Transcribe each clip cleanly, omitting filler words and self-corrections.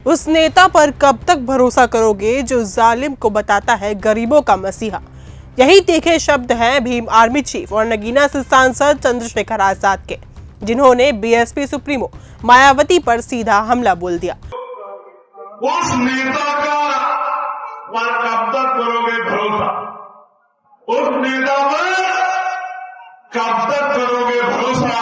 उस नेता पर कब तक भरोसा करोगे जो जालिम को बताता है गरीबों का मसीहा। यही तीखे शब्द हैं भीम आर्मी चीफ और नगीना से सांसद चंद्रशेखर आजाद के, जिन्होंने बीएसपी सुप्रीमो मायावती पर सीधा हमला बोल दिया। उस नेता पर कब तक करोगे भरोसा? उस नेता पर कब तक करोगे भरोसा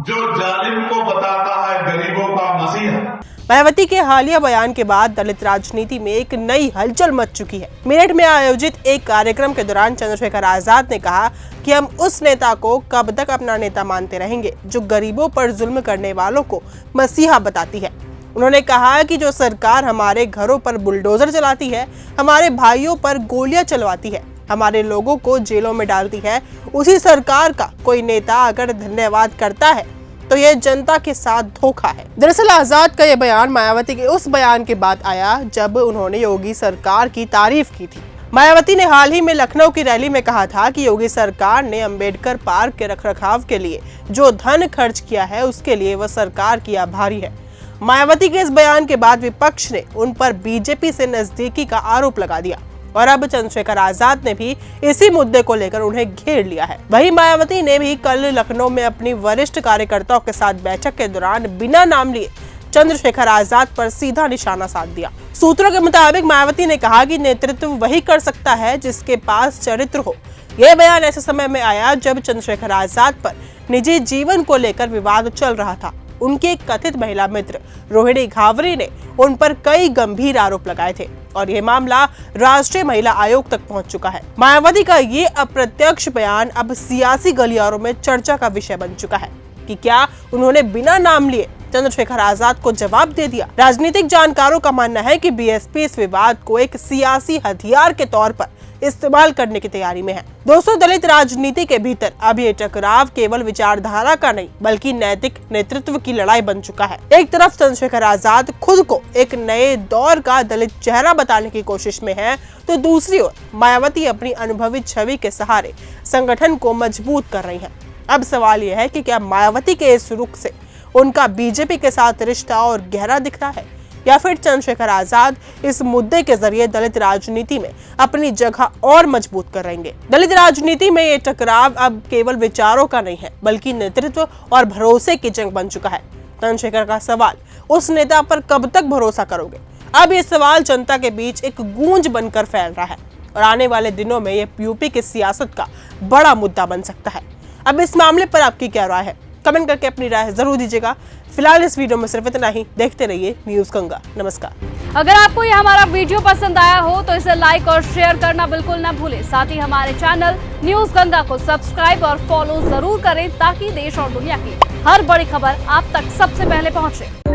जो जालिम को बताता है गरीबों का मसीहा? मायावती के हालिया बयान के बाद दलित राजनीति में एक नई हलचल मच चुकी है। मेरठ में आयोजित एक कार्यक्रम के दौरान चंद्रशेखर आजाद ने कहा कि हम उस नेता को कब तक अपना नेता मानते रहेंगे जो गरीबों पर जुल्म करने वालों को मसीहा बताती है। उन्होंने कहा कि जो सरकार हमारे घरों पर बुलडोजर चलाती है, हमारे भाइयों पर गोलियां चलवाती है, हमारे लोगों को जेलों में डालती है, उसी सरकार का कोई नेता अगर धन्यवाद करता है तो यह जनता के साथ धोखा है। दरअसल आजाद का यह बयान मायावती के उस बयान के बाद आया जब उन्होंने योगी सरकार की तारीफ की थी। मायावती ने हाल ही में लखनऊ की रैली में कहा था कि योगी सरकार ने अंबेडकर पार्क के रखरखाव के लिए जो धन खर्च किया है उसके लिए वह सरकार की आभारी है। मायावती के इस बयान के बाद विपक्ष ने उन पर बीजेपी से नजदीकी का आरोप लगा दिया और अब चंद्रशेखर आजाद ने भी इसी मुद्दे को लेकर उन्हें घेर लिया है। वहीं मायावती ने भी कल लखनऊ में अपनी वरिष्ठ कार्यकर्ताओं के साथ बैठक के दौरान बिना नाम लिए चंद्रशेखर आजाद पर सीधा निशाना साध दिया। सूत्रों के मुताबिक मायावती ने कहा कि नेतृत्व वही कर सकता है जिसके पास चरित्र हो। यह बयान ऐसे समय में आया जब चंद्रशेखर आजाद पर निजी जीवन को लेकर विवाद चल रहा था। उनके कथित महिला मित्र रोहिणी घावरे ने उन पर कई गंभीर आरोप लगाए थे और यह मामला राष्ट्रीय महिला आयोग तक पहुंच चुका है। मायावती का ये अप्रत्यक्ष बयान अब सियासी गलियारों में चर्चा का विषय बन चुका है कि क्या उन्होंने बिना नाम लिए चंद्रशेखर आजाद को जवाब दे दिया। राजनीतिक जानकारों का मानना है कि बीएसपी इस विवाद को एक सियासी हथियार के तौर पर इस्तेमाल करने की तैयारी में है। दोस्तों, दलित राजनीति के भीतर अब ये टकराव केवल विचारधारा का नहीं बल्कि नैतिक नेतृत्व की लड़ाई बन चुका है। एक तरफ चंद्रशेखर आजाद खुद को एक नए दौर का दलित चेहरा बताने की कोशिश में है, तो दूसरी ओर मायावती अपनी अनुभवी छवि के सहारे संगठन को मजबूत कर रही है। अब सवाल यह है कि क्या मायावती के इस रुख से उनका बीजेपी के साथ रिश्ता और गहरा दिख रहा है या फिर चंद्रशेखर आजाद इस मुद्दे के जरिए दलित राजनीति में अपनी जगह और मजबूत करेंगे। दलित राजनीति में ये टकराव अब केवल विचारों का नहीं है बल्कि नेतृत्व और भरोसे की जंग बन चुका है। चंद्रशेखर का सवाल, उस नेता पर कब तक भरोसा करोगे? अब ये सवाल जनता के बीच एक गूंज बनकर फैल रहा है और आने वाले दिनों में ये यूपी की सियासत का बड़ा मुद्दा बन सकता है। अब इस मामले पर आपकी क्या राय है? कमेंट करके अपनी राय जरूर दीजिएगा। फिलहाल इस वीडियो में सिर्फ इतना ही। देखते रहिए न्यूज़ गंगा। नमस्कार। अगर आपको यह हमारा वीडियो पसंद आया हो तो इसे लाइक और शेयर करना बिल्कुल ना भूलें। साथ ही हमारे चैनल न्यूज़ गंगा को सब्सक्राइब और फॉलो जरूर करें ताकि देश और दुनिया की हर बड़ी खबर आप तक सबसे पहले पहुंचे।